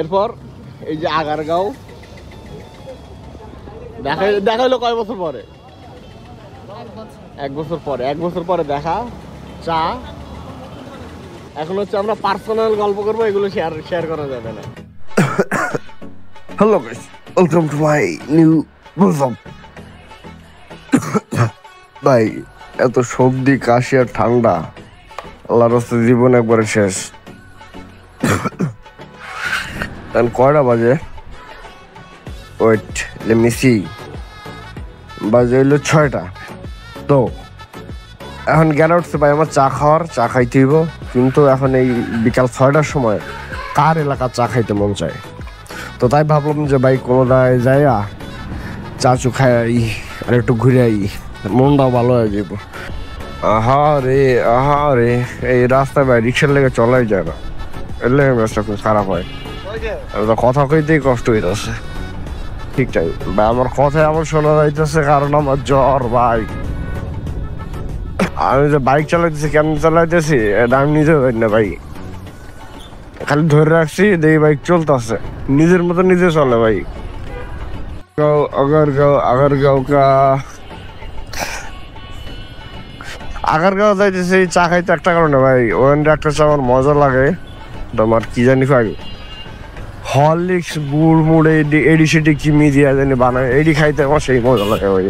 এরপর এই যে আগারগাঁও দেখাইলো কয় বছর পরে? 1 বছর পরে। 1 বছর পরে দেখা চা। এখন হচ্ছে আমরা পার্সোনাল গল্প করবো, এগুলো শেয়ার করা যাবে না। Hello guys, welcome to my new blog. ভাই এত সর্দি কাশি আর ঠান্ডা, আল্লাহর রাস্তায় জীবন একবারে শেষ। কয়টা বাজে? ওয়েট লেট মি সি, বাজে হইলো 6টা। তো এখন জ্ঞান উঠছে ভাই আমার চা খাইতে হইব, কিন্তু এখন এই বিকাল 6টার সময় কার এলাকার চা খাইতে মন চায়। তো তাই ভাবলাম যে ভাই কোনো দায় যাইয়া চা চু খাই আর একটু ঘুরে আই, মনটাও ভালো হয়ে যাব। আহা রে এই রাস্তায় ভাই রিক্সার লেগে চলাই যায় না, এর লেগে ব্যবসা খুব খারাপ হয়। কথা কইতেই কষ্ট হইতেছে। ঠিকঠাক ভাই, আমার কথা এমন শোনা যাইতেছে কারণ আমার জ্বর ভাই। আমি যে বাইক চালাইতেছি, কেমন চালাইতেছি এটা আমি নিজে জানি না ভাই। খালি ধরে রাখছি, দেখি বাইক চলতেছে, নিজের মতো নিজে চলে ভাই। আগারগাঁও যাইতেছি চা খাইতে একটা কারণে ভাই, ওখানে একটা চা আমার মজা লাগে। তোমার কি জানি ভাই, হরলিক্স গুড় মুড়ে এডি সেডি কি মিডিয়া জানি বানায়, এডি খাইতে আমার সেই মজা লাগে ভাই।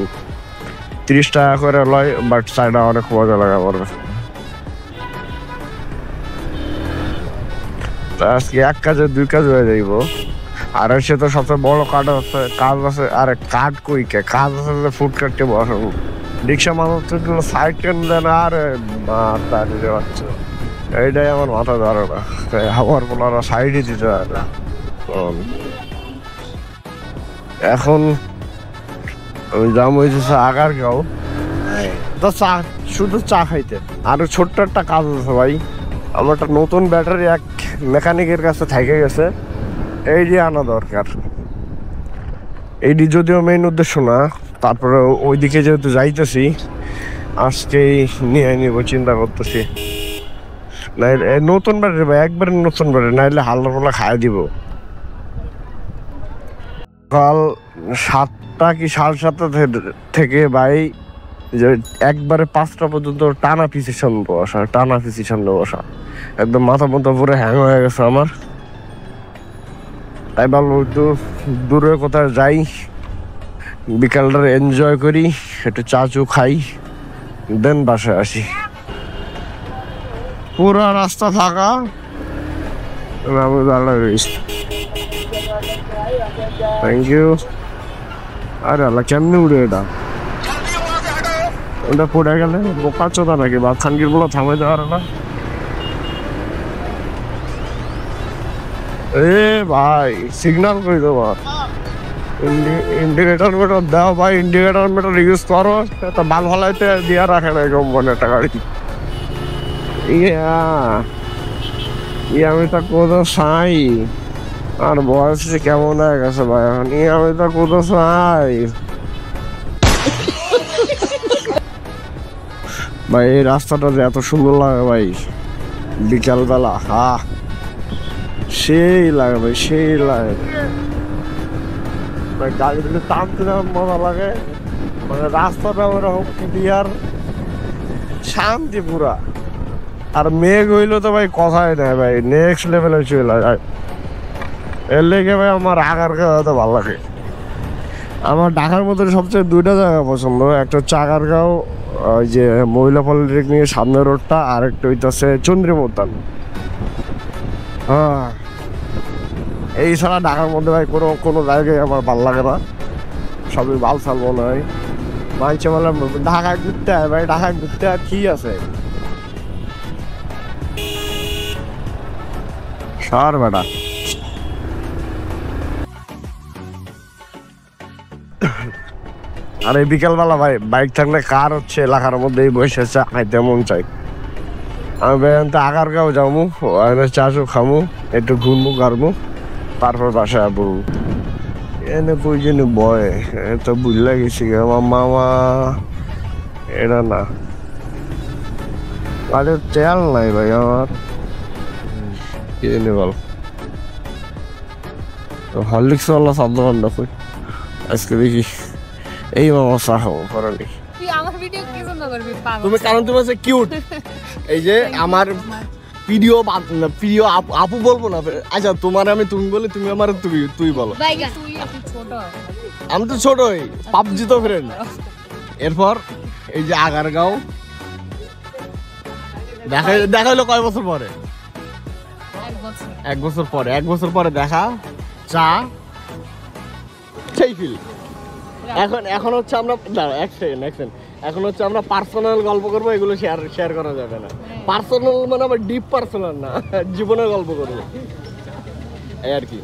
30 টাকা করে লয়, বাট চাটা অনেক মজা লাগে আমার। আজকে 1 কাজে 2 কাজ হয়ে যাইব। আর সে তো সবচেয়ে বড় কাজ আছে। আরে কাঠ কইকে কাজ আছে যে ফুড কাটতে বসাবো। রিক্সা মানুষ সাইড কেন দেন, আর মাথা বাচ্চা এইটাই আমার মাথা ধরে না। আমার বলার সাইডে দিতে পারে। এখন আমি যাম হয়েছে আগারগাঁও, তো চা শুধু চা খাইতে। আরো ছোট্ট একটা কাজ আছে ভাই, আমার একটা নতুন ব্যাটারি এক মেকানিকের কাছে থেকে গেছে, এইটি আনা দরকার। এইটি যদিও মেইন উদ্দেশ্য না, তারপরে ওইদিকে যেহেতু যাইতেছি আজকেই নিয়ে নিব চিন্তা করতেছি। নাইলে নতুন ব্যাটারি ভাই, একবারে নতুন ব্যাটারি, নাইলে হাল্লা পাল্লা খাই দিব। সকাল 7টা কি 7:30 থেকে ভাই যে একবারে 5টা পর্যন্ত টানা পিছিয়ে সামনে বসা, একদম মাথা মতো পুরো হ্যাং হয়ে গেছে আমার। তাই ভাবলাম একটু দূরে কোথায় যাই, বিকালটা এনজয় করি, একটু চা চু খাই, দেন বাসায় আসি। পুরা রাস্তা ফাঁকা, আমি দাঁড়ায় রয়েছি। Thank you. আরে আল্লাহ, কেমনি উড়ে ওটা পড়ে গেলে বোকা চোদা নাকি বা খানগির বলো থামে দেওয়ার না। এ ভাই সিগন্যাল করে দেবো, ইন্ডিকেটর মেটার দাও ভাই, ইন্ডিকেটর মেটার ইউজ করো, তা ভাল ভালাইতে দিয়া রাখে না এরকম মনে একটা গাড়ি। আমি তা কোথাও চাই, আর বয়স কেমন হয়ে গেছে ভাই এখন। আমি তা কোথাও চাই ভাই। এই রাস্তাটা যে এত সুন্দর লাগে ভাই বিকালবেলা, সেই লাগে ভাই, সেই লাগে ভাই। গাড়িগুলো টানতে মজা লাগে, মানে রাস্তাটা ওরকম ক্লিয়ার, শান্তি পুরা। আর মেঘ হইলো তো ভাই কথাই নাই ভাই, নেক্সট লেভেলে চলে যায়। এর লেগে ভাই আমার আগারগাঁও তো ভালো লাগে। আমার ঢাকার মধ্যে সবচেয়ে 2টা জায়গা পছন্দ, একটা হচ্ছে আগারগাঁও, ওই যে মহিলা পলিটেকনিকের সামনের রোডটা, আর একটা হইতেছে চন্দ্রিমোদ্যান। এই ছাড়া ঢাকার মধ্যে ভাই কোনো জায়গায় আমার ভালো লাগে না, সবই বালসাল মনে হয়। মাইছে বলে ঢাকায় ঘুরতে হয় ভাই, ঢাকায় ঘুরতে আর কি আছে সার বেটা। আর এই বিকালবেলা ভাই বাইক থাকলে কার হচ্ছে এলাকার মধ্যেই বসে চা খাইতে মন চাই। আমি বেড়াতে আগারগাঁও যাবো, চা চু খামু, একটু ঘুরবো ঘাড়বো, তারপর বাসায় যাবো। এনে প্রয়োজনে বয় তো বুঝলে গেছি আমার মামা, এটা না আরে তেল নাই ভাই আমার, কি জানি বল। তো হরলিক্স ওয়ালা চার দোকানটা কই আজকে দেখি এই মামা চা খাবো করালি তুই আমার ভিডিও কি জন্য করবি পাগল তুমি কারণ তুমি হচ্ছে কিউট এই যে আমার প্রিয় আপু বলবো না আচ্ছা তোমার আমি তুমি বলি তুমি আমার তুই বলো বাইগা তুই একটু ছোট আমি তো ছোটই পাবজি তো ফ্রেন্ড এরপর এই যে আগারগাঁও দেখাইলো কয় বছর পরে এক বছর 1 বছর পরে দেখা চা সেই ফিল এখন হচ্ছে আমরা এক সেকেন্ড এখন হচ্ছে আমরা পার্সোনাল গল্প করবো এগুলো শেয়ার করা যাবে না পার্সোনাল মানে আবার ডিপ পার্সোনাল না জীবনের গল্প করবো এই আর কি